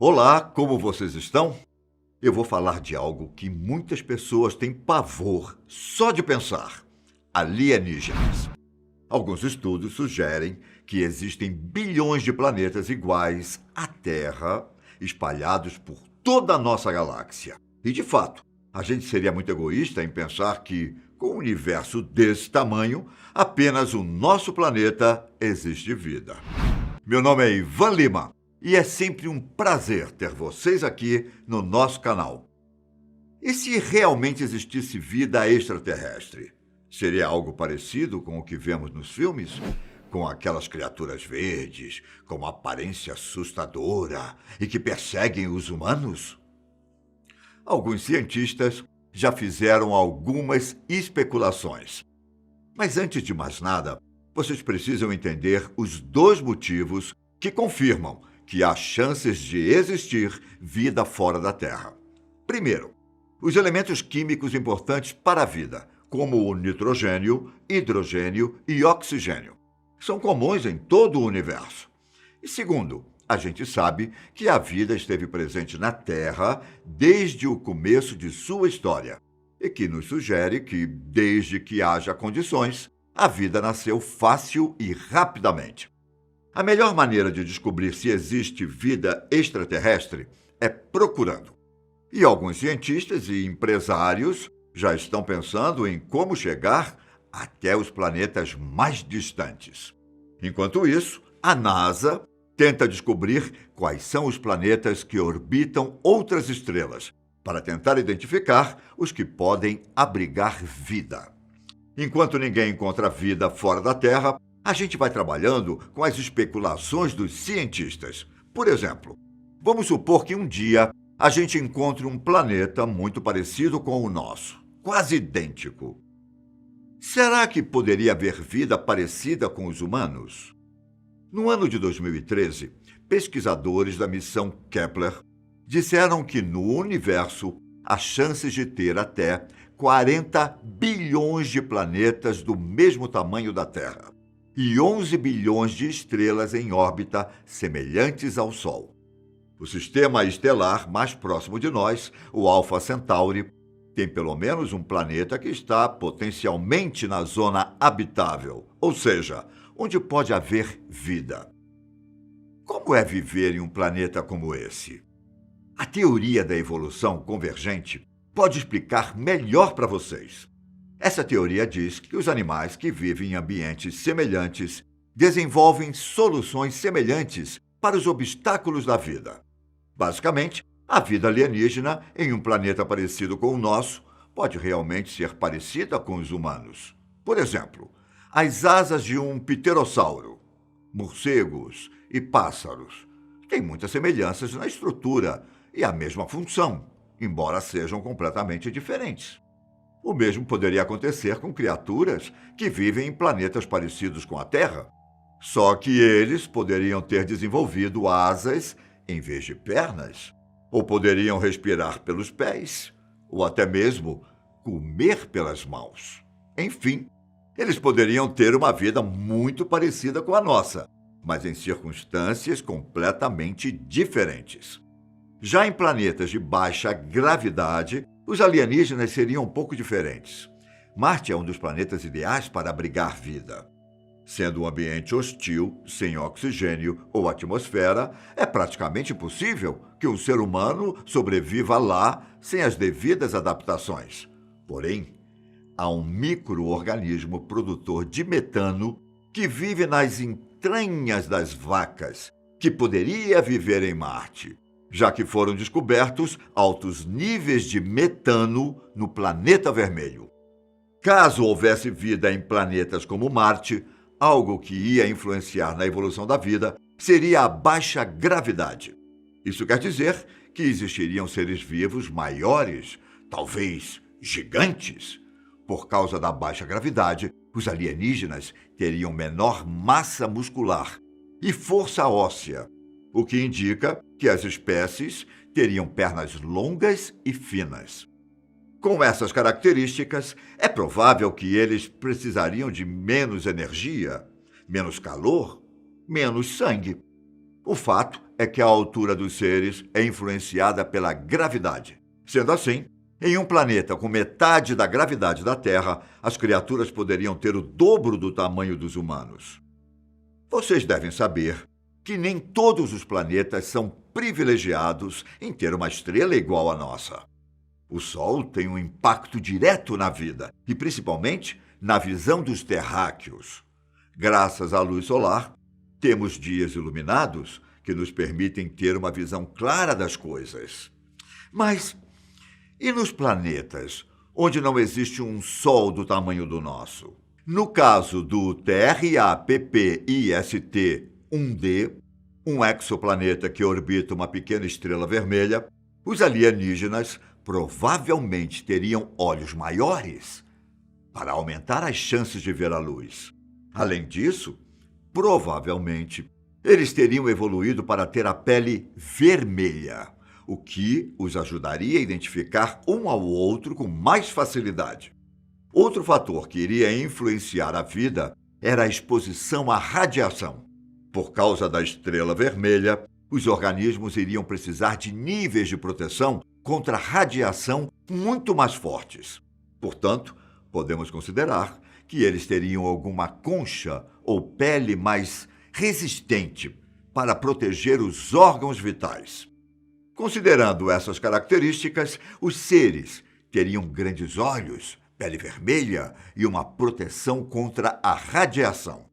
Olá, como vocês estão? Eu vou falar de algo que muitas pessoas têm pavor só de pensar: alienígenas. Alguns estudos sugerem que existem bilhões de planetas iguais à Terra, espalhados por toda a nossa galáxia. E, de fato, a gente seria muito egoísta em pensar que, com um universo desse tamanho, apenas o nosso planeta existe vida. Meu nome é Ivan Lima e é sempre um prazer ter vocês aqui no nosso canal. E se realmente existisse vida extraterrestre? Seria algo parecido com o que vemos nos filmes? Com aquelas criaturas verdes, com uma aparência assustadora e que perseguem os humanos? Alguns cientistas já fizeram algumas especulações. Mas antes de mais nada, vocês precisam entender os dois motivos que confirmam que há chances de existir vida fora da Terra. Primeiro, os elementos químicos importantes para a vida, como o nitrogênio, hidrogênio e oxigênio, são comuns em todo o universo. E segundo, a gente sabe que a vida esteve presente na Terra desde o começo de sua história e que nos sugere que, desde que haja condições, a vida nasceu fácil e rapidamente. A melhor maneira de descobrir se existe vida extraterrestre é procurando. E alguns cientistas e empresários já estão pensando em como chegar até os planetas mais distantes. Enquanto isso, a NASA tenta descobrir quais são os planetas que orbitam outras estrelas, para tentar identificar os que podem abrigar vida. Enquanto ninguém encontra vida fora da Terra, a gente vai trabalhando com as especulações dos cientistas. Por exemplo, vamos supor que um dia a gente encontre um planeta muito parecido com o nosso, quase idêntico. Será que poderia haver vida parecida com os humanos? No ano de 2013, pesquisadores da missão Kepler disseram que no universo há chances de ter até 40 bilhões de planetas do mesmo tamanho da Terra e 11 bilhões de estrelas em órbita semelhantes ao Sol. O sistema estelar mais próximo de nós, o Alpha Centauri, tem pelo menos um planeta que está potencialmente na zona habitável, ou seja, onde pode haver vida. Como é viver em um planeta como esse? A teoria da evolução convergente pode explicar melhor para vocês. Essa teoria diz que os animais que vivem em ambientes semelhantes desenvolvem soluções semelhantes para os obstáculos da vida. Basicamente, a vida alienígena em um planeta parecido com o nosso pode realmente ser parecida com os humanos. Por exemplo, as asas de um pterossauro, morcegos e pássaros têm muitas semelhanças na estrutura e a mesma função, embora sejam completamente diferentes. O mesmo poderia acontecer com criaturas que vivem em planetas parecidos com a Terra, só que eles poderiam ter desenvolvido asas em vez de pernas, ou poderiam respirar pelos pés, ou até mesmo comer pelas mãos. Enfim, eles poderiam ter uma vida muito parecida com a nossa, mas em circunstâncias completamente diferentes. Já em planetas de baixa gravidade, os alienígenas seriam um pouco diferentes. Marte é um dos planetas ideais para abrigar vida. Sendo um ambiente hostil, sem oxigênio ou atmosfera, é praticamente impossível que um ser humano sobreviva lá sem as devidas adaptações. Porém, há um micro-organismo produtor de metano que vive nas entranhas das vacas, que poderia viver em Marte, já que foram descobertos altos níveis de metano no planeta vermelho. Caso houvesse vida em planetas como Marte, algo que ia influenciar na evolução da vida seria a baixa gravidade. Isso quer dizer que existiriam seres vivos maiores, talvez gigantes. Por causa da baixa gravidade, os alienígenas teriam menor massa muscular e força óssea, o que indica que as espécies teriam pernas longas e finas. Com essas características, é provável que eles precisariam de menos energia, menos calor, menos sangue. O fato é que a altura dos seres é influenciada pela gravidade. Sendo assim, em um planeta com metade da gravidade da Terra, as criaturas poderiam ter o dobro do tamanho dos humanos. Vocês devem saber que nem todos os planetas são privilegiados em ter uma estrela igual à nossa. O Sol tem um impacto direto na vida e, principalmente, na visão dos terráqueos. Graças à luz solar, temos dias iluminados que nos permitem ter uma visão clara das coisas. Mas e nos planetas, onde não existe um Sol do tamanho do nosso? No caso do TRAPPIST-1D, um exoplaneta que orbita uma pequena estrela vermelha, os alienígenas provavelmente teriam olhos maiores para aumentar as chances de ver a luz. Além disso, provavelmente, eles teriam evoluído para ter a pele vermelha, o que os ajudaria a identificar um ao outro com mais facilidade. Outro fator que iria influenciar a vida era a exposição à radiação. Por causa da estrela vermelha, os organismos iriam precisar de níveis de proteção contra radiação muito mais fortes. Portanto, podemos considerar que eles teriam alguma concha ou pele mais resistente para proteger os órgãos vitais. Considerando essas características, os seres teriam grandes olhos, pele vermelha e uma proteção contra a radiação.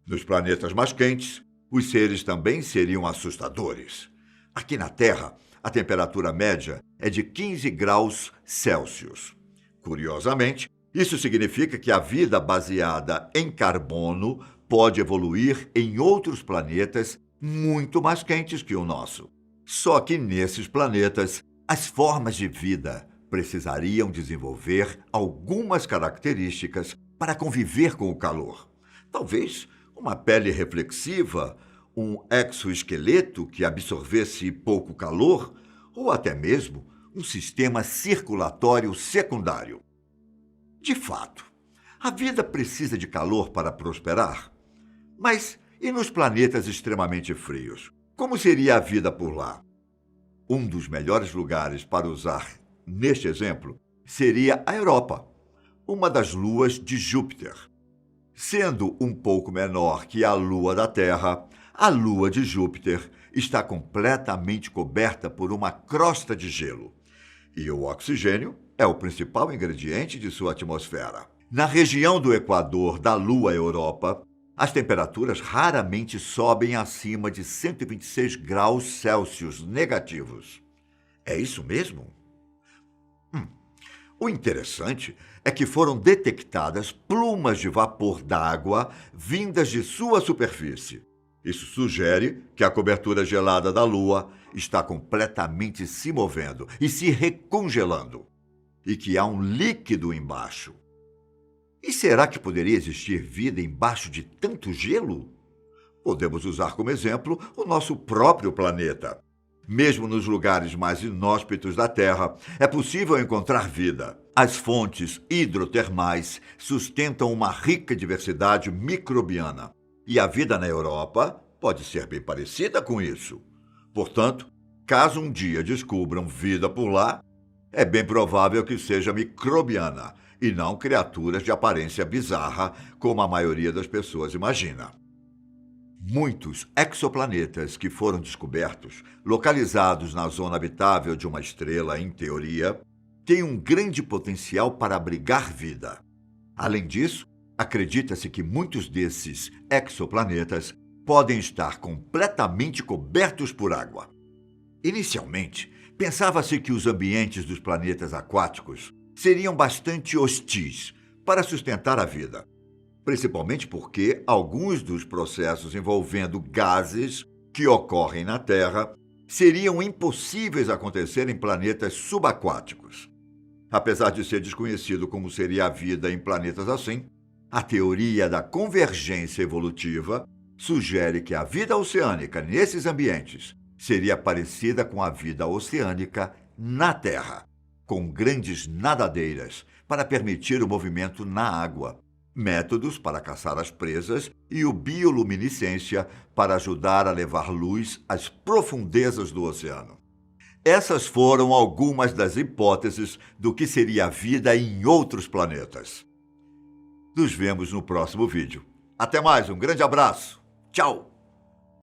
Nos planetas mais quentes, os seres também seriam assustadores. Aqui na Terra, a temperatura média é de 15 graus Celsius. Curiosamente, isso significa que a vida baseada em carbono pode evoluir em outros planetas muito mais quentes que o nosso. Só que nesses planetas, as formas de vida precisariam desenvolver algumas características para conviver com o calor. Talvez uma pele reflexiva, um exoesqueleto que absorvesse pouco calor, ou até mesmo um sistema circulatório secundário. De fato, a vida precisa de calor para prosperar. Mas e nos planetas extremamente frios? Como seria a vida por lá? Um dos melhores lugares para usar neste exemplo seria a Europa, uma das luas de Júpiter. Sendo um pouco menor que a lua da Terra, a lua de Júpiter está completamente coberta por uma crosta de gelo. E o oxigênio é o principal ingrediente de sua atmosfera. Na região do Equador da lua Europa, as temperaturas raramente sobem acima de 126 graus Celsius negativos. É isso mesmo? O interessante é que foram detectadas plumas de vapor d'água vindas de sua superfície. Isso sugere que a cobertura gelada da Lua está completamente se movendo e se recongelando, e que há um líquido embaixo. E será que poderia existir vida embaixo de tanto gelo? Podemos usar como exemplo o nosso próprio planeta. Mesmo nos lugares mais inóspitos da Terra, é possível encontrar vida. As fontes hidrotermais sustentam uma rica diversidade microbiana. E a vida na Europa pode ser bem parecida com isso. Portanto, caso um dia descubram vida por lá, é bem provável que seja microbiana e não criaturas de aparência bizarra, como a maioria das pessoas imagina. Muitos exoplanetas que foram descobertos, localizados na zona habitável de uma estrela, em teoria, têm um grande potencial para abrigar vida. Além disso, acredita-se que muitos desses exoplanetas podem estar completamente cobertos por água. Inicialmente, pensava-se que os ambientes dos planetas aquáticos seriam bastante hostis para sustentar a vida, principalmente porque alguns dos processos envolvendo gases que ocorrem na Terra seriam impossíveis acontecer em planetas subaquáticos. Apesar de ser desconhecido como seria a vida em planetas assim, a teoria da convergência evolutiva sugere que a vida oceânica nesses ambientes seria parecida com a vida oceânica na Terra, com grandes nadadeiras para permitir o movimento na água. métodos para caçar as presas e o bioluminescência para ajudar a levar luz às profundezas do oceano. Essas foram algumas das hipóteses do que seria a vida em outros planetas. Nos vemos no próximo vídeo. Até mais, um grande abraço. Tchau!